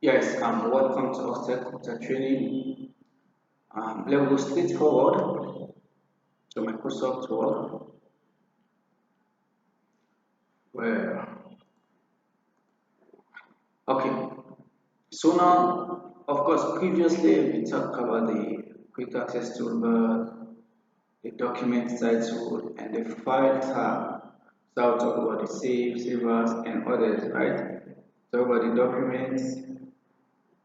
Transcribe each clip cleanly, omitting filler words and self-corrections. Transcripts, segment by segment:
Yes, welcome to Hostel Computer Training. Let's go straight forward to Microsoft Word. Well, okay. So now, of course, previously we talked about the quick access toolbar, the document title, and the file tab. So I'll talk about the save, savers, and others, right? Talk about the documents,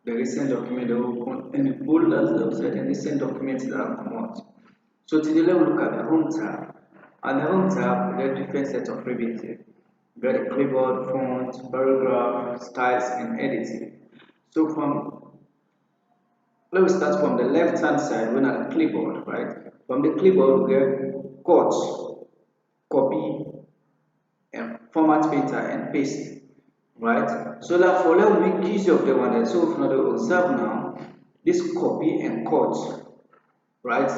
the recent document that we open, and the folders outside the recent documents that have come out. So today let's look at the home tab. On the home tab, we have different sets of ribbons here. We got the clipboard, font, paragraph, styles, and editing. So let's start from the left hand side, we're at the clipboard, right? From the clipboard, we have cut, copy, and format painter and paste, right? So that for let's make use of the one that so if not observe now, this copy and cut, right?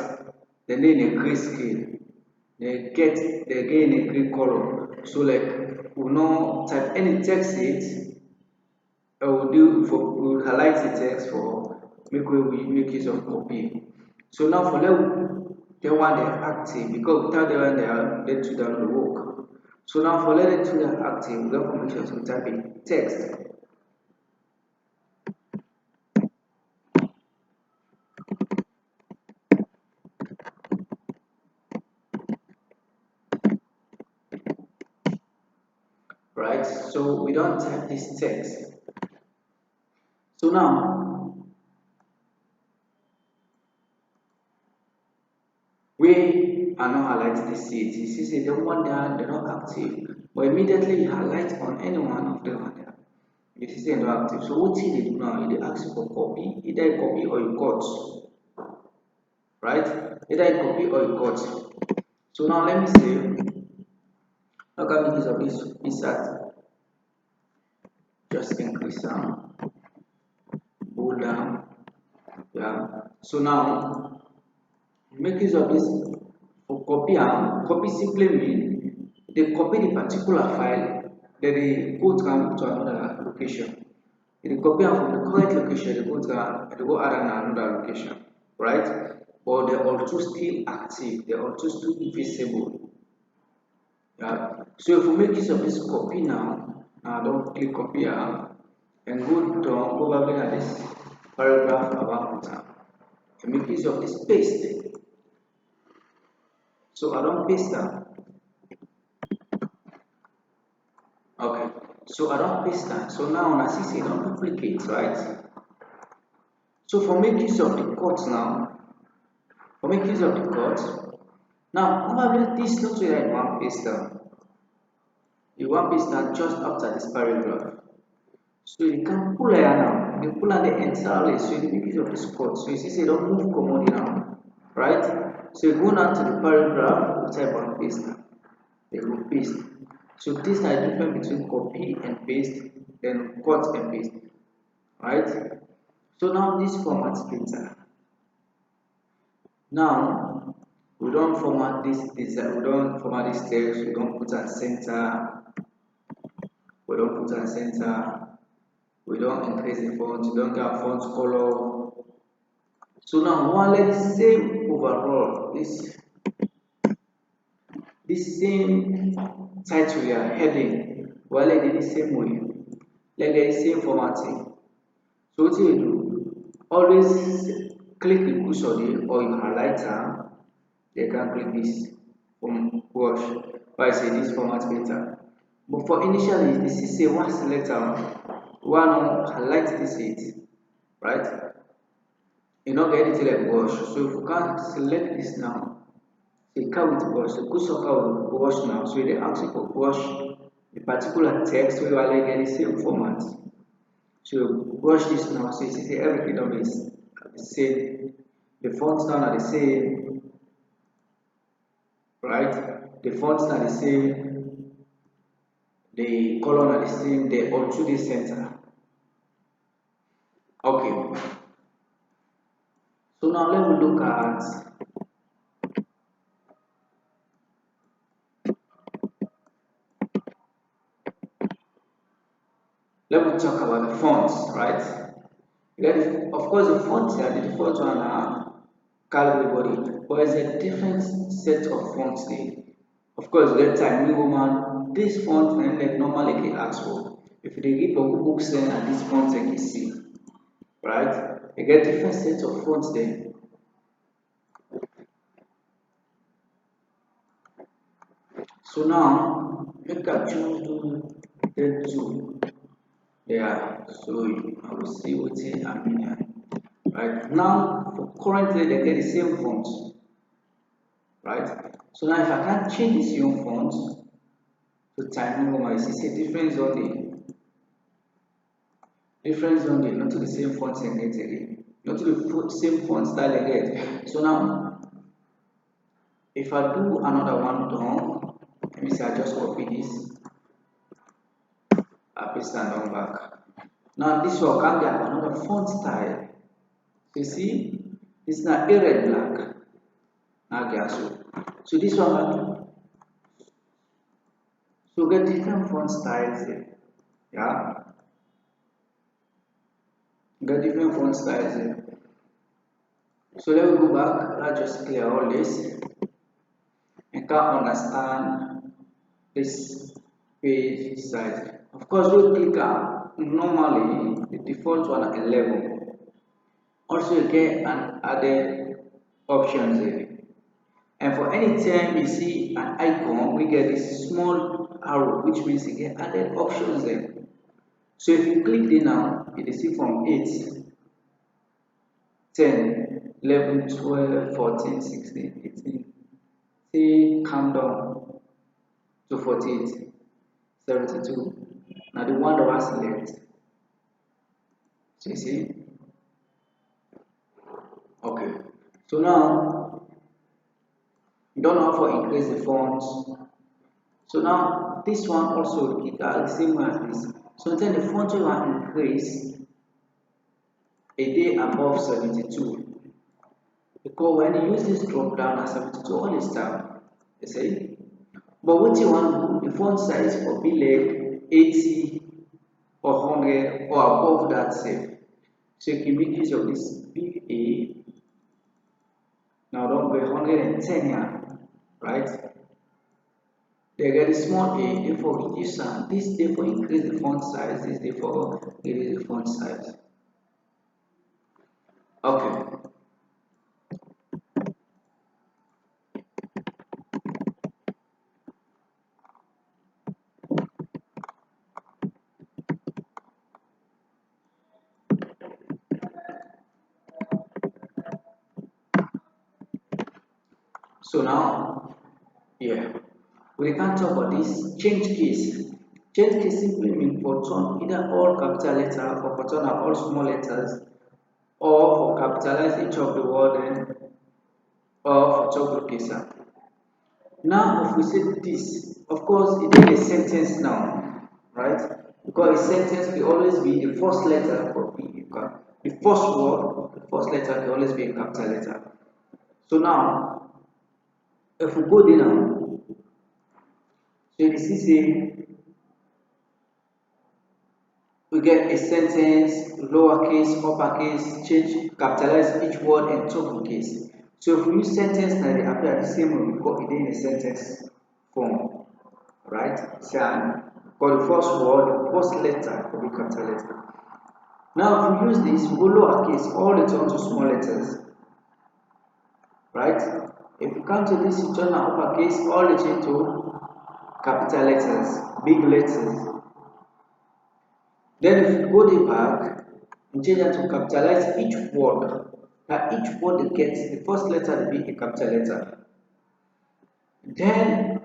Then in a grayscale. They get in a gray color. So like we not type any text it, we'll highlight the text for we make use of copy. So now for the one they are active because without the one they are let to down the work. So now for let it to are active, we got permission to type in text. Right? So we don't type this text. So now we are not highlighting the seeds. You see, the one there they're not active, but immediately you highlight on any one of them there. You see, they're not active. So what you do now? You ask for copy, either you copy or you cut, right? Either you copy or you cut. So now let me say, how can we use of this insert? Just increase down, go down, yeah. So now make use of this for copy and copy simply mean they copy the particular file then they go to another location. They copy am from the current location they go add another location, right? But they also still active, they also still visible. Yeah. So if we make use of this copy now, don't click copy and go down, go back at this paragraph about it. And make use of this paste. So I don't paste that. Okay. So I don't paste that. So now on assist, I don't duplicate, right? So for make use of the cut now, for make use of the cut, now probably this looks like one paste down. You want paste down just after this paragraph. So you can pull it now. You pull out the entire list. So you make use of this cut. So you see, say don't move commodity now, right? So you go now to the paragraph, you type one paste now. They will paste. So this is the difference between copy and paste, then cut and paste, right? So now this format painter. Now we don't format this design, we don't format this text, we don't put at center, we don't put at center, we don't increase the font, we don't get font color. So now one let the same overall, this same title we are heading, while like the same way, like the same formatting. So what you do, always click the cursor or you highlight am, they can click this from wash. Why I say this format better. But for initially, this is say one select one highlight this it, right? You not get anything like wash. So if you can select this now, say come with wash, the cursor come with wash now. So they ask you for wash the particular text where you are like the same format. So watch this now. So you see everything of is the same. The fonts now are the same, right? The fonts are the same. The column are the same. They all to the center. Okay. So now let me look at let me talk about the fonts, right? Of course, the fonts here, the default one are Calibri body, but it's a different set of fonts there. Of course, get time new woman. This font and like normally they ask for. If they read the books then and this font they can see, right? You get different sets of fonts there. So now make I choose the two. Yeah, so I will see what I mean here. Right now, for currently they get the same font, right? So now if I can't change this same font to Times New Roman, you see a difference on the not to the same font again, not to the same font style again. So now if I do another one down, let me say I just copy this, I paste and down back. Now this one can get another font style. So you see, this is now a red black. Now get so this one I do. So get different font styles here. Yeah, get different font styles here. So let me go back. Let's just clear all this and can understand this page size. Of course, we click on normally the default one at 11. Also, you get an added options here. And for any time you see an icon, we get this small arrow, which means you get added options there. So if you click there now, you will see from 8, 10, 11, 12, 14, 16, 18. See, calm down to 48, 72. Now the one that was left. So you see, okay. So now you don't know how to increase the fonts. So now this one also the same as this. So then the font will increase a day above 72. Because when you use this drop down at 72 all this time, you see. But what you want the font size for be like 80 or 100 or above that same. So you can make use of this big A. Now don't go 110 here, right? They get a small a, therefore reduce this therefore increase the font size, this therefore increase the font size. Okay. So now, yeah, we can talk about this change case. Change case simply means for turn either all capital letter or for turn all small letters or for capitalize each of the word and or for top case. Now, if we say this, of course, it is a sentence now, right? Because a sentence will always be the first letter for the first word, the first letter will always be a capital letter. So now, if we go there now, so you see say we get a sentence, lowercase, uppercase, change, capitalize each word and top case. So if we use sentence now, they appear the same way we got it in a sentence form, right? So for the first word, the first letter will be capital letter. Now if we use this, we go lowercase, all the turn to small letters, right? If you come to this, you turn uppercase, all the change to capital letters, big letters. Then if you go the back and change that to capitalize each word, that each word gets the first letter to be a capital letter. Then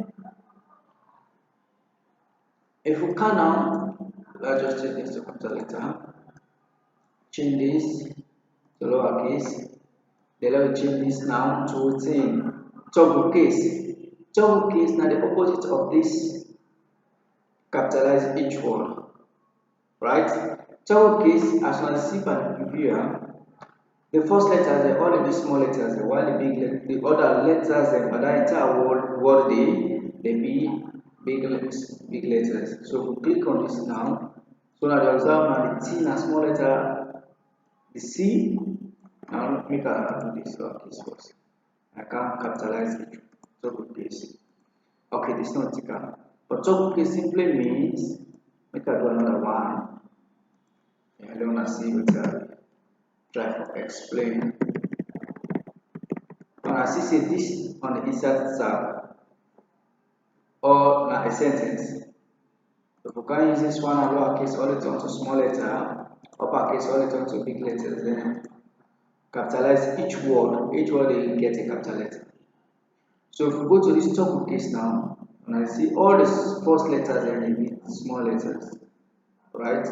if we can now, let's just change this to capital letter, change this to lowercase, then let's change this now to double case. Double case now the opposite of this capitalize each word, right? Double case as you can see by the preview. The first letters are all the small letters, while the other letters for the entire word they be big letters. So we click on this now. So now the observe now the T na small letter, The C, now make a do this case first. I can't capitalize it. Double case. Okay, this is not ticker. But double case simply means make I do another one. I don't want to see what I try to explain. When I see this on the inside side or a sentence. If we can use this one lowercase all the way to small letter, uppercase all the way to big letters, then capitalize each word they get a capital letter. So if we go to this top case now, and I see all the first letters and the small letters, right?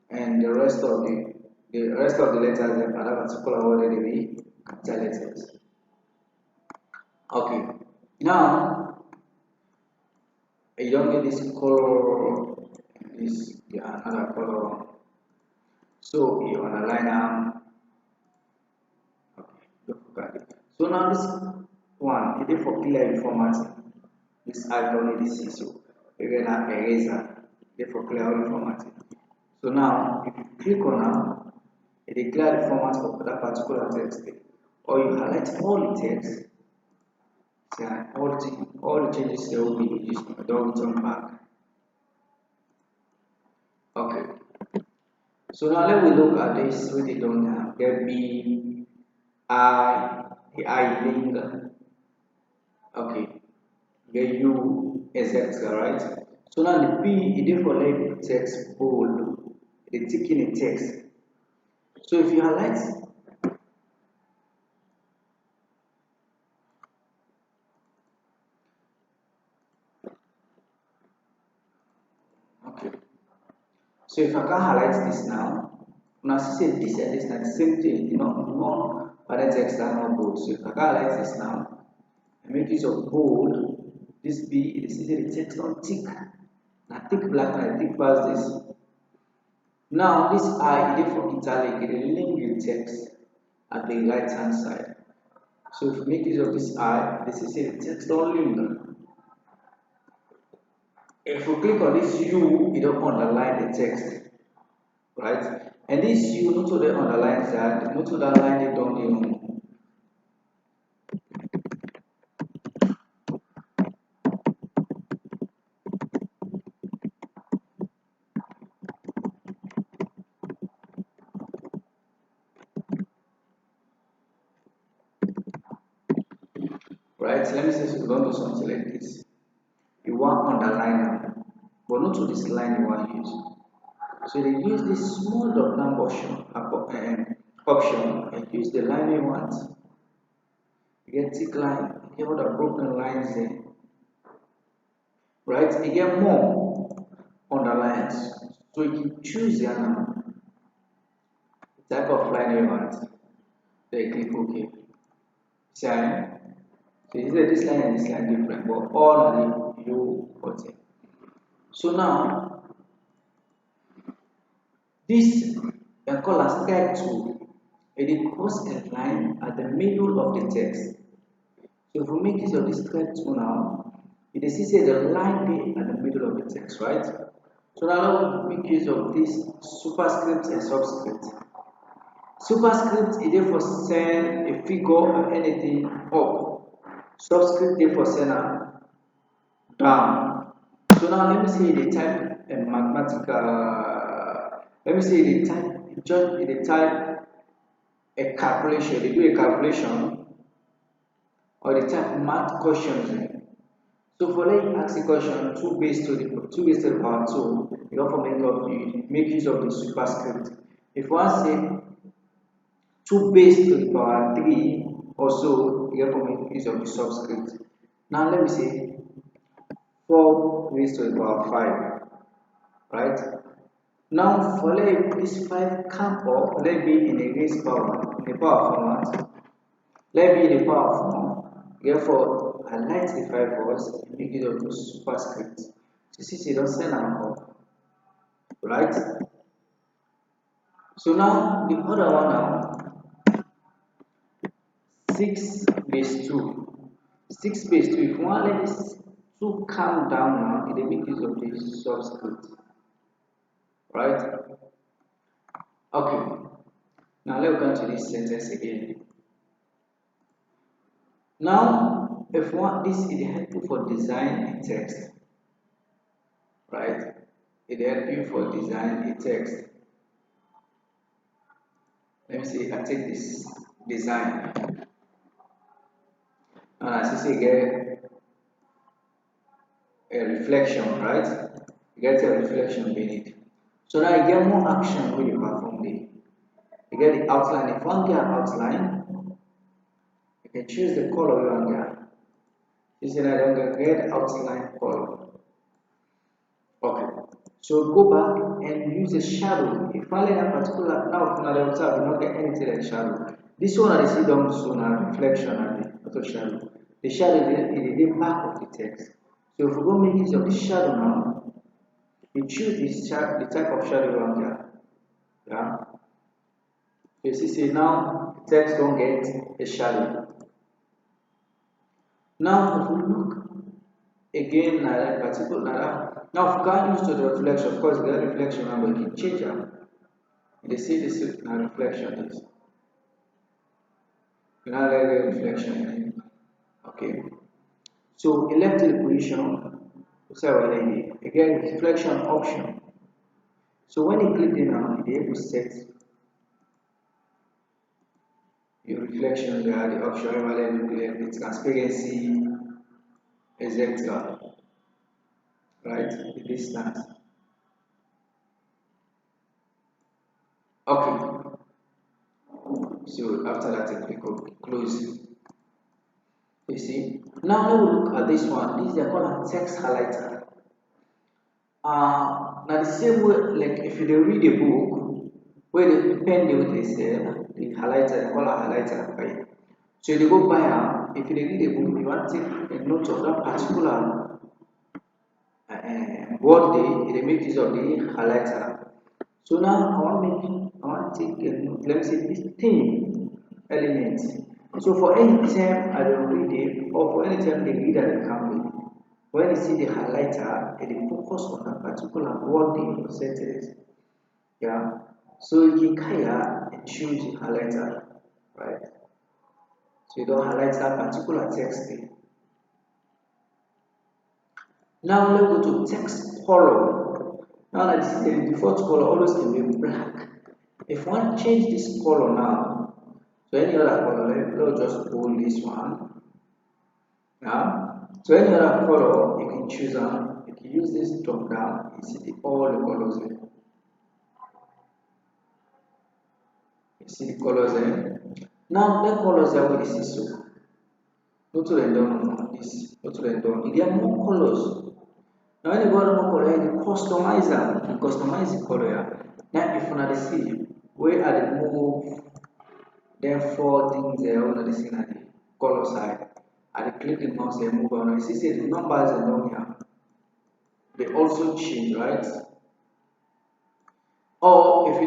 And the rest of the letters in that particular word they be capital letters. Okay. Now you don't get this color, this another color. So you underline now. Okay, don't forget it. So now this one, it is for clear formatting. This icon is this, so we're gonna eraser. It is for clear formatting. So now, if you click on now, it will clear the format for that particular text. Or you highlight all the text. So all the changes there will be used. Don't return back. Okay. So now let me look at this with it on now. There be the I link. Okay. The U, etc. Right? So now the B it is for let text bold. The ticking the text. So if you highlight, okay. So if I can highlight this now, now see this and this are the same thing, non text are not bold. So if I can highlight this now, I make use of bold, this B, this is the text on tick. Now tick black and I tick past this. Now this I is for italic, it link the text at the right hand side. So if we make use of this I, this is the text on link. If we click on this U, it will underline the text, right? And this U, not to the underline side, not to the line it don't right? Let me say so we're going to do something like this. You want underline now, but not to this line you want to use. So they use this small dot number option and use the line you want. You get thick line, you get all the broken lines there. Right? You get more underlines. So you can choose here now the type of line you want. So you click OK. See, so you see this line and this line different, but all are the U button. So now this we call as step 2. It cross a line at the middle of the text. So if we make use of this step 2 now, it is say the line there at the middle of the text, right? So now we make use of this superscript and subscript. Superscript is there for send a figure or anything up. Subscript is for send down. So now let me say the type a mathematical. Let me say the type just the type a calculation. They do a calculation or the type math questions. So for let you ask a question 2 base to the power 2, you don't make use of the superscript. If one say 2 base to the power 3 or so, you have to make use of the subscript. Now let me say 4 raised to the power 5, right? Now for let this 5 come up, let be in a raised power, in the power format, let be in the power form. Therefore, highlight the 5 words and make use of the superscript. So see, you don't send them up, right? So now the other one now 6 base 2. 6 base 2, if you want to let this 2 come down now, it will make use of this subscript. Right? Okay. Now let's go to this sentence again. Now, if what this is helpful for design a text, right? It helps you for design a text. Let me see. I take this design. Now, as you see, get a reflection, right? You get a reflection beneath. So now you get more action when you perform the. You get the outline. If one get outline, you can choose the color you want get. You see, I don't get outline color. Okay. So go back and use a shadow. If I let a particular now from the observe, you not get anything like shadow. This one I see down so now reflection and the auto shadow. The shadow is the back of the text. So if we go make use of the shadow now, you choose the type of shadow around there. Yeah. So you see now the text don't get a shadow. Now if we look again that particular now if we can't use to the reflection, of course the reflection now we can change it. They see this reflection is now let the reflection in. Okay. So elected position sorry again reflection option. So when you click it now, you're able to set your reflection there, the option level clear, transparency, etc. Right? The distance. Okay. So after that I click on close. You see? Now let me look at this one. This is called a text highlighter. Now the same way, like if you read a book, where the pen they would say the highlighter, they call a highlighter, right? So you go buy if you read a book, you want to take a note of that particular word they make use of the highlighter. So now I want to take a note, let me say this theme element. So for any term I don't read it, or for any term they read at the company, when you see the highlighter, it focus on a particular wording or sentence. Yeah. So you can and choose the highlighter, right? So you don't highlight that particular text there. Now let's go to text color. Now that this is the default color always can be black. If one change this color now to any other color, let's just pull this one. Now, so any other color you can choose on. You can use this drop down. You see all the colors there. You see the colors there. Now the colors are what you see so. Not to random on this. Not to random. There are more colors. Now when you go to more color, you customize them. You customize the color. Now if you want to see where are the move, there are four things there. On the scene at the color side. I click the mouse and move on. You see the numbers are down here. They also change, right? Or if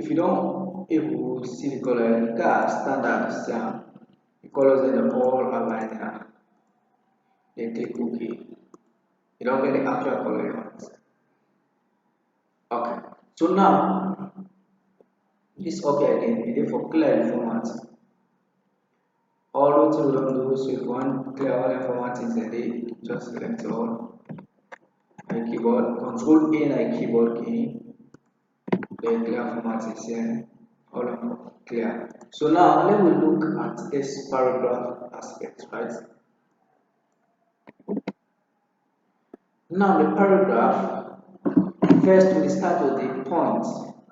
you don't able to see the color, you can standard the colors that are all aligned here. Then click OK. You don't get the actual color you want. Okay. So now this OK again, it is for clear format. All what you don't do, so if you want clear all the format is ready, just select all. My keyboard, Control A and keyboard key. The clear format is here. All of them clear. So now let me look at this paragraph aspect, right? Now the paragraph, first we start with the points,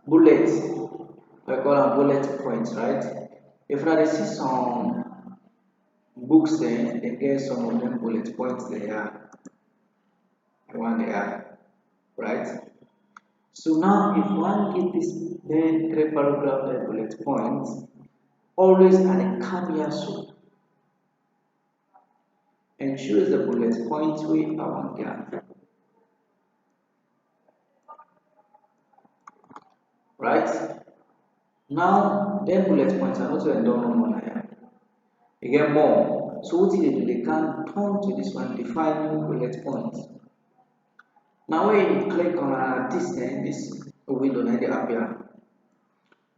bullets. We call them bullet points, right? If I see some books there, they get some of them bullet points there. One there, right? So now if one get this then three paragraph bullet points, always at a camera so and choose the bullet points we want there. Right? Now then bullet points are not even done on here. You get more. So what they do, they can turn to this one, define new bullet points. Now when you click on this window, then they appear.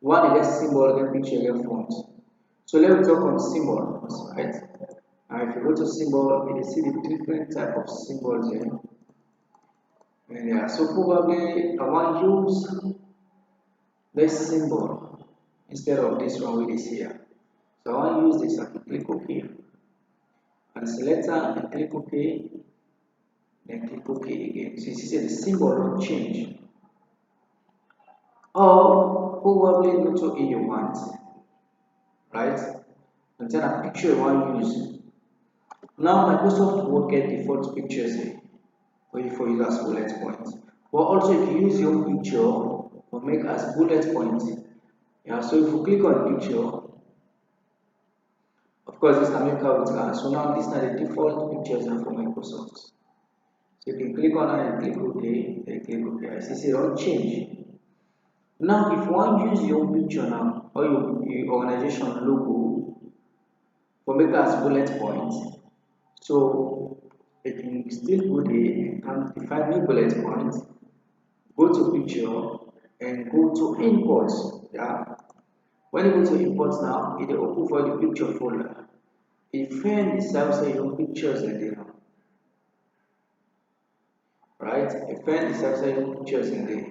One you get symbol, you get picture, you get font. So let's talk on symbols, right? Now if you go to symbol, you see the different type of symbols here. And yeah, so probably I want to use this symbol instead of this one with this here. So I want to use this and click OK. And select and click OK. Then click OK again. So you see the symbol will change. Or probably go to a you want, right? And then a picture you want to use. Now Microsoft Word get default pictures here for use as bullet points. But also if you use your picture or make as bullet points. Yeah, so if you click on picture, of course this can make how it can. So now these are the default pictures for Microsoft. So you can click on it and click OK, then click OK. As you see, it don't change. Now if you want to use your picture now or your organization logo for make as bullet points, so you can still go there and define new bullet points, go to picture and go to imports. Yeah. When you go to imports now, it will open for the picture folder. If you find the self your pictures in there, right? If you find the self your pictures in there,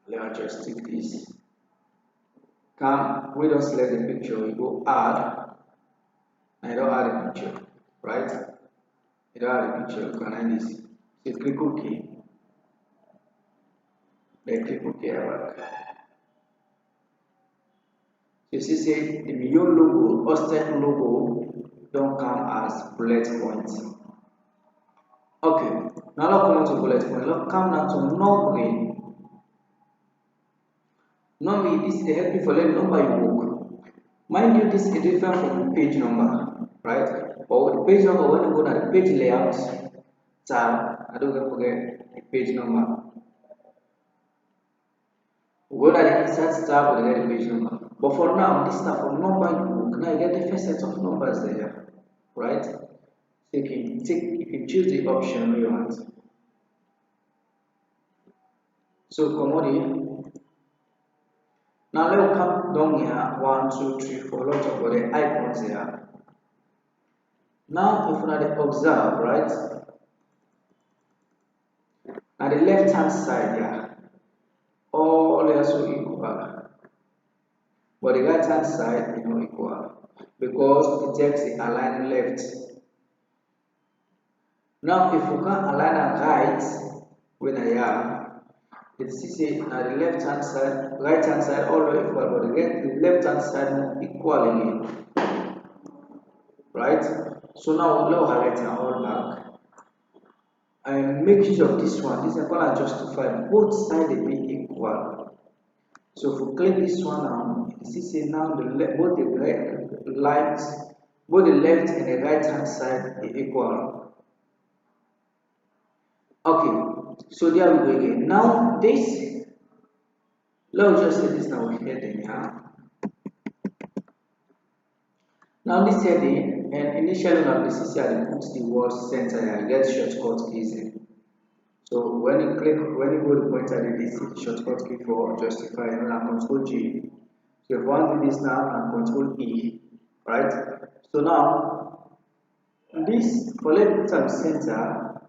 let me just take this. Come, we don't select the picture, you go add, and you don't add a picture, right? You don't add a picture, you can add this. So click OK, then click OK. You see, say the Mio logo, Austin logo, don't come as bullet points. Okay, now let's come on to bullet point. Let's come now to numbering. Normally, this is help you for learning number you work. Mind you, this is different from the page number, right? Or the page number, when you go to the page layout tab, I don't forget the page number. We go to the insert tab, we get the page number. But for now, this stuff for number you work, now you get different set of numbers there, right? So you can choose the option you want. So commodity. Now let's come down here. 1, 2, 3, 4. Lots of the icons here. Now if you observe, right? Now the left hand side here, all are so equal. But the right hand side is not equal because the text is aligned left. Now if you can align it right when I am, it say now the left hand side, right hand side all are equal, but the left hand side not equal again. Right? So now we'll highlight all back and make use of this one. This is called justify both sides be equal. So if we click this one now, you see now both the both the left and the right hand side is equal. Okay, so there we go again. Now this, let's just say this now heading here. Now this heading, and initially now this is here put the word center and get shortcut keys in. So when you go to pointer, you see the shortcut key for justify and control G. So if you want to do this now and control E, right? So now this for left time center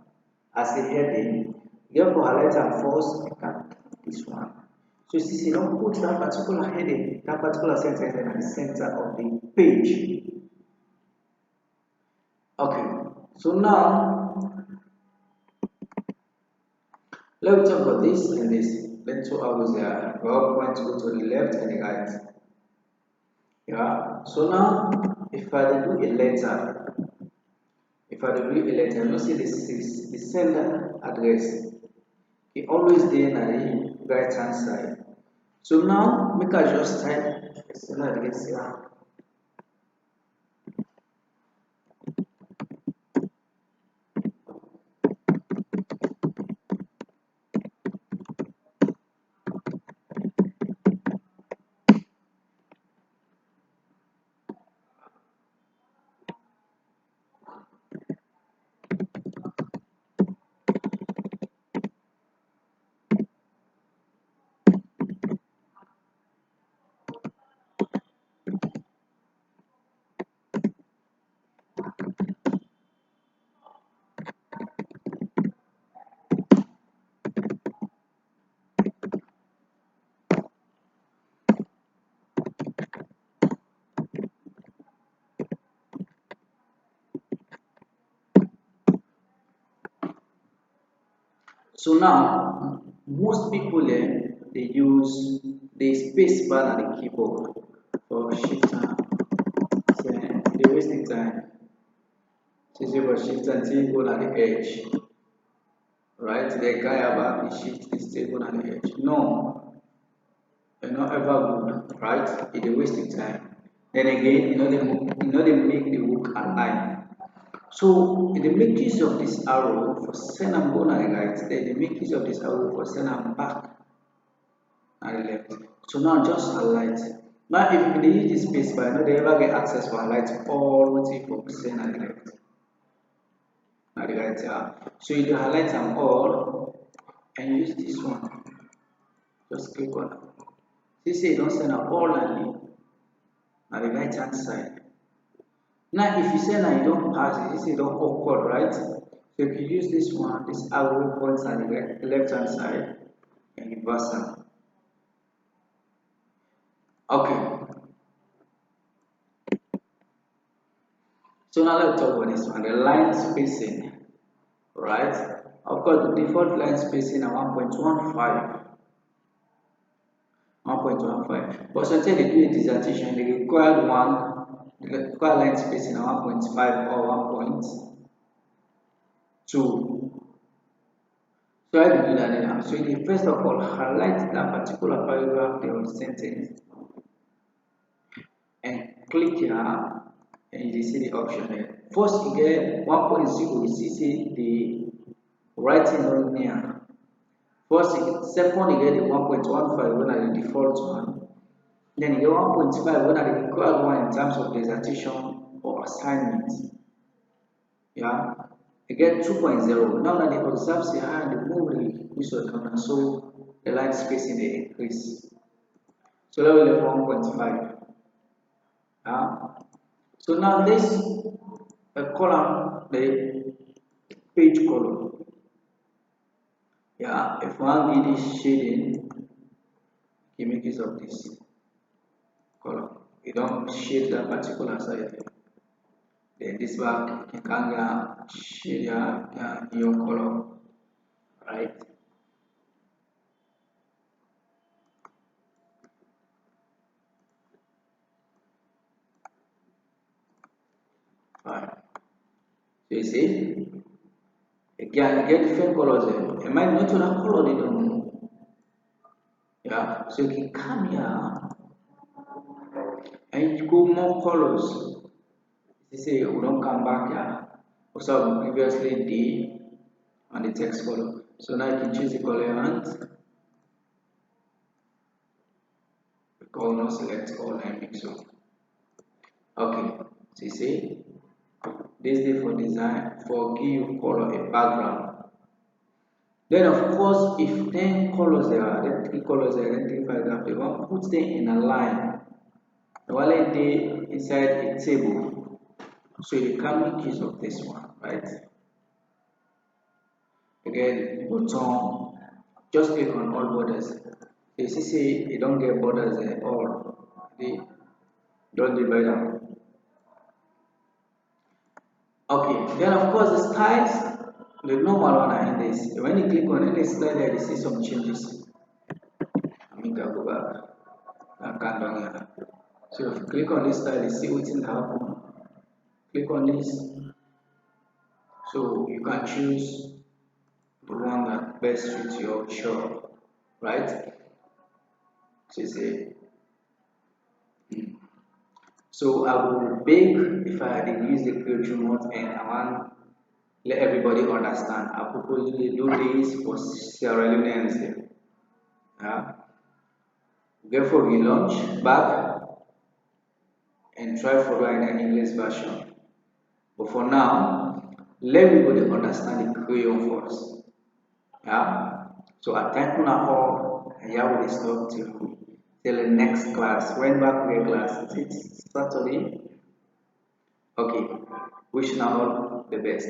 as a heading, therefore highlight and first I can click this one. So you see, don't put that particular heading, that particular sentence at the center of the page. Okay, so now let's talk about this and this. Let's two arrows here. We all point to go to the left and the right. Yeah. So now if I do a letter, you see this is the sender address. It always there on the right hand side. So now make I just type sender address here. So now most people they use the space bar on the keyboard for shift and so they wasting time. So say for shift and table at the edge. Right? The guy about the shift is table at the edge. No, they're not ever good, right? It's a wasting time. Then again, they make the hook align. So they make use of this arrow for send and go and right. Then they make use of this arrow for send and back and left. So now just highlight. Now if they use this space bar, they ever get access to highlight all what you for send and left. And the right so you can highlight them all and use this one. Just click on it. See, you don't send out all and the right hand side. Now if you say now you don't pass it, you don't awkward, right? So if you use this one, this arrow points on the left hand side and you pass them. Okay. So now let's talk about this one, the line spacing, right? Of course, the default line spacing are 1.15. 1.15. But sometimes they do a dissertation, they require line spacing at 1.5 or 1.2. So how do you do that now? So you first of all highlight that particular paragraph there or sentence and click here and you see the option there. First you get 1.0, you see the writing on here. First, second you get the 1.15 when are the default one. Then you get 1.5 when are the required one in terms of dissertation or assignment. Yeah. You get 2.0. Now that the observes here and the move the visual counter, so the line spacing they increase. So level of 1.5. Yeah. So now this column, the page column. Yeah, if one give this shading, you make use of this column. You don't shade that particular side. Then this back you can shade your color, right? Fine. So you see, again, get different colors there. It might not to that color they don't know. Yeah, so you can come here and you go more colors. You say we don't come back here. Also previously did on the text color. So now you can choose the color you want. We call no select all and mix up. Okay, so you see, this is for design for give color a background. Then of course, if 10 colors there are, then 3 colors are identified, they want to put them in a line. While they inside a table, so you can make use of this one, right? Again, bottom, just click on all borders. You see, you don't get borders at all. They don't divide them. Okay, then of course the styles, the normal one are in this. When you click on any style there, you see some changes. I mean, go back. I can't down here. So if you click on this style, you see what will happen. Click on this. So you can choose the one that best suits your shop, right? So you see. So I will beg if I had used the create mode and I want let everybody understand. I propose to do this for Sierra Leoneans. Yeah. Therefore, we launch back and try for an English version. But for now, let everybody understand the crayon first. Yeah. So I thank you all and here will stop till the next class. When back to the class, it's Saturday. Okay. Wishing all the best.